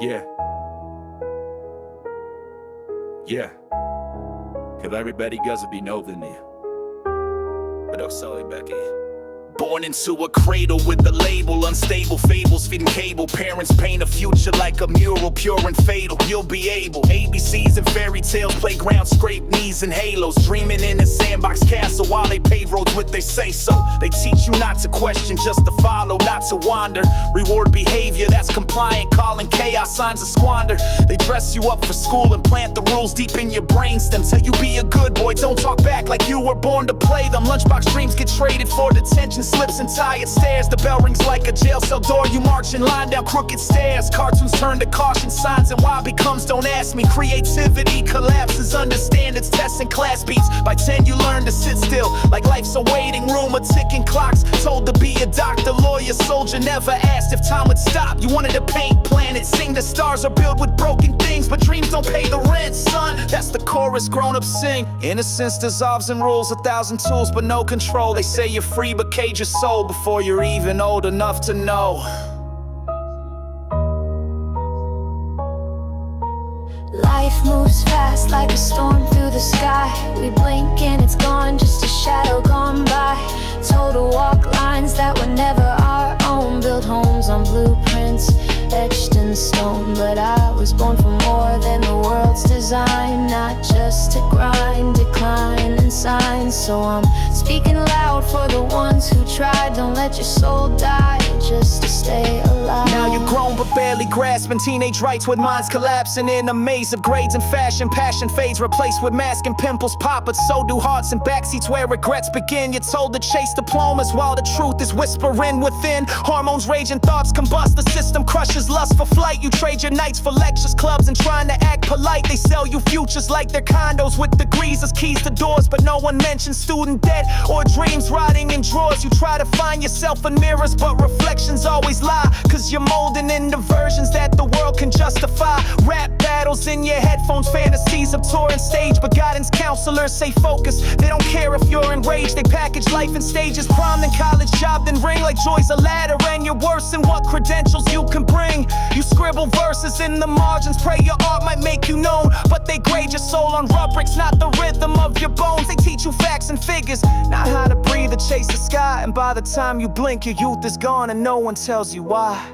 Yeah. Yeah. Cause everybody gotta be knowing it. But I'll sell it back in. Born into a cradle with a label, unstable fables feeding cable. Parents paint a future like a mural, pure and fatal. You'll be able. ABCs and fairy tales, playground, scrape knees and halos. Dreaming in a sandbox castle while they pave roads with they say so. They teach you not to question, just to follow, not to wander. Reward behavior that's compliant, calling chaos signs of squander. They dress you up for school and plant the rules deep in your brainstem. Tell you be a good boy, don't talk back like you were born to play them. Lunchbox dreams get traded for detention. Slips and tired stairs, the bell rings like a jail cell door. You march in line down crooked stairs. Cartoons turn to caution signs, and why becomes don't ask me. Creativity collapses, understand its tests and class beats. By 10 you learn to sit still, like life's a waiting room of ticking clocks. Told to be a doctor, lawyer, soldier, never asked if time would stop. You wanted to paint planets, sing the stars, or build with broken things. But dreams don't pay the rent, son. That's the chorus grown-ups sing. Innocence dissolves in rules, 1,000 tools but no control. They say you're free but cage your soul before you're even old enough to know. Life moves fast like a storm through the sky. We blink and it's gone, just a shadow gone by. Told to walk lines that were never our own. Build homes on blueprints etched in stone. But I was born for more than the world's design. Not just to grind, decline and sign. So I'm speaking loud for the ones who tried. Don't let your soul die just to stay alive. Now you're grown but barely grasping teenage rights with minds collapsing in a maze of grades and fashion. Passion fades, replaced with mask and pimples pop. But so do hearts and backseats where regrets begin. You're told to chase diplomas while the truth is whispering within. Hormones raging, thoughts combust, the system crushes lust for flight. You trade your nights for lectures, clubs, and trying to act polite. They sell you futures like they're condos with degrees as keys to doors. But no one mentions student debt or dreams rotting in drawers. You try to find yourself in mirrors, but reflections always lie. Cause you're molding into versions that the world can justify. Rap battles in your headphones, fantasies of touring stage. But guidance counselors say focus. They don't care if you're enraged. They package life in stages. Prom then college, job then ring. Like joy's a ladder and you're worse than what credentials you can bring. You scribble verses in the margins, pray your art might make you known. But they grade your soul on rubrics, not the rhythm of your bones. They teach you facts and figures, not how to breathe or chase the sky. And by the time you blink, your youth is gone and no one tells you why.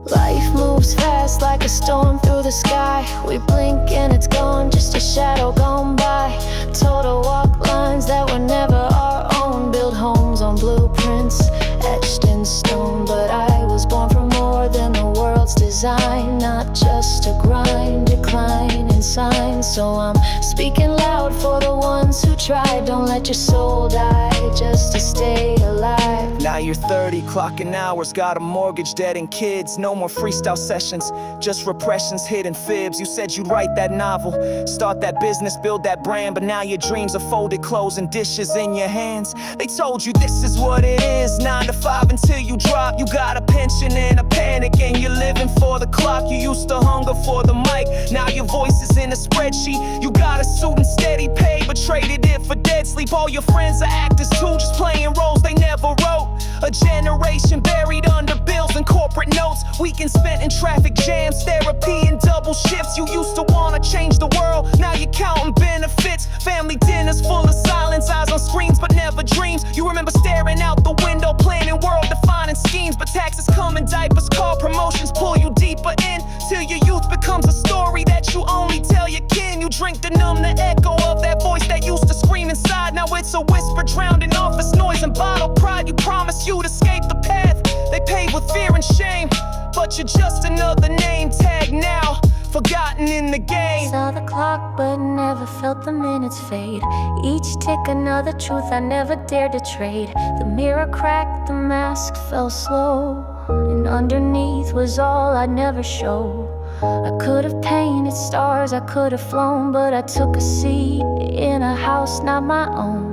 Life moves fast like a storm through the sky. We blink and it's gone, just a shadow gone by. Told to walk lines that were never our own. Build homes on blueprints etched in stone. But I was born for more than the world's design. Not just to grind, decline and sign. So I'm speaking loud for the ones who tried. Don't let your soul die just to stay alive. Now you're 30, clocking hours, got a mortgage, debt and kids. No more freestyle sessions, just repressions, hidden fibs. You said you'd write that novel, start that business, build that brand. But now your dreams are folded clothes and dishes in your hands. They told you this is what it is, 9 to 5 until you drop. You got a pension and a panic and you're living for the clock. You used to hunger for the mic, now your voice is in a spreadsheet. You got a suit and steady pay, but traded it for dead sleep. All your friends are actors too, just playing roles they never wrote. A generation buried under bills and corporate notes. Weekends spent in traffic jams, therapy and double shifts. You used to wanna change the world, now you're counting benefits. Family dinners full of silence, eyes on screens but never dreams. You remember staring out the window, planning world-defining schemes. But taxes come in diapers, car promotions pull you deeper in, till your youth becomes a story that you only tell your kin. You drink to numb the echo of that voice that used to scream inside. Now it's a whisper drowned in office noise and bottled pride. You promise you'd escape the path they paved with fear and shame, but you're just another name tag now, forgotten in the game. Saw the clock but never felt the minutes fade. Each tick another truth I never dared to trade. The mirror cracked, the mask fell slow, and underneath was all I'd never show. I could have painted stars, I could have flown, but I took a seat in a house not my own.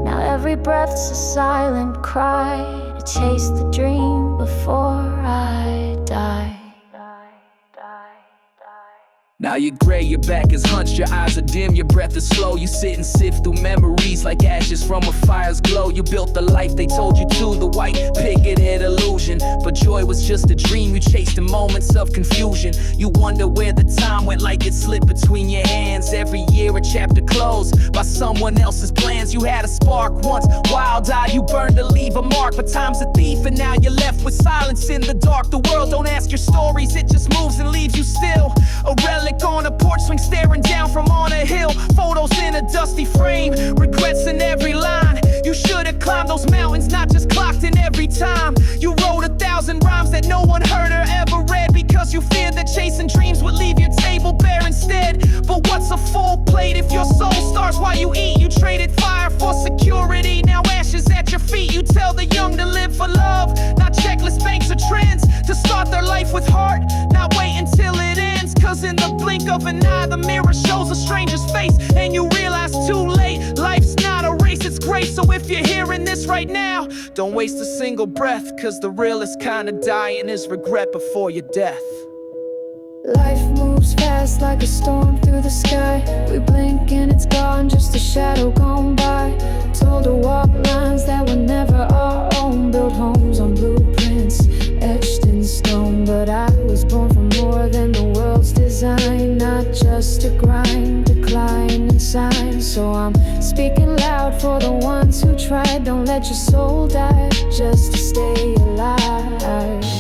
Now every breath's a silent cry to chase the dream before I die. Now you're gray, your back is hunched, your eyes are dim, your breath is slow. You sit and sift through memories like ashes from a fire's glow. You built the life they told you to, the white picket illusion. But joy was just a dream you chased in moments of confusion. You wonder where the time went, like it slipped between your hands. Every year a chapter closed by someone else's plans. You had a spark once, wild-eyed, you burned to leave a mark. But time's a thief and now you're left with silence in the dark. The world don't ask your stories, it just moves and leaves you still. A relic on a porch swing, staring down from on a hill. Photos in a dusty frame, regrets in every line. You should have climbed those mountains, not just clocked in every time. You wrote 1,000 rhymes that no one heard or ever read, because you feared that chasing dreams would leave your table bare instead. But what's a full plate if your soul starves while you eat? You traded fire for security, now ashes at your feet. You tell the young to live for love, not checklist banks or trends. To start their life with heart, not wait until it ends. Cause in the blink of an eye, the mirror shows a stranger's face, and you realize too late, life's not a race, it's grace. So if you're hearing this right now, don't waste a single breath, cause the realest kind of dying is regret before your death. Life moves fast like a storm through the sky. We blink and it's gone, just a shadow gone by. Told to walk lines that were never our own. Build homes on blueprints etched in stone. But I was born for more than the world's design, not just to grind, decline and sign. So I'm speaking loud for the ones who tried. Don't let your soul die just to stay alive.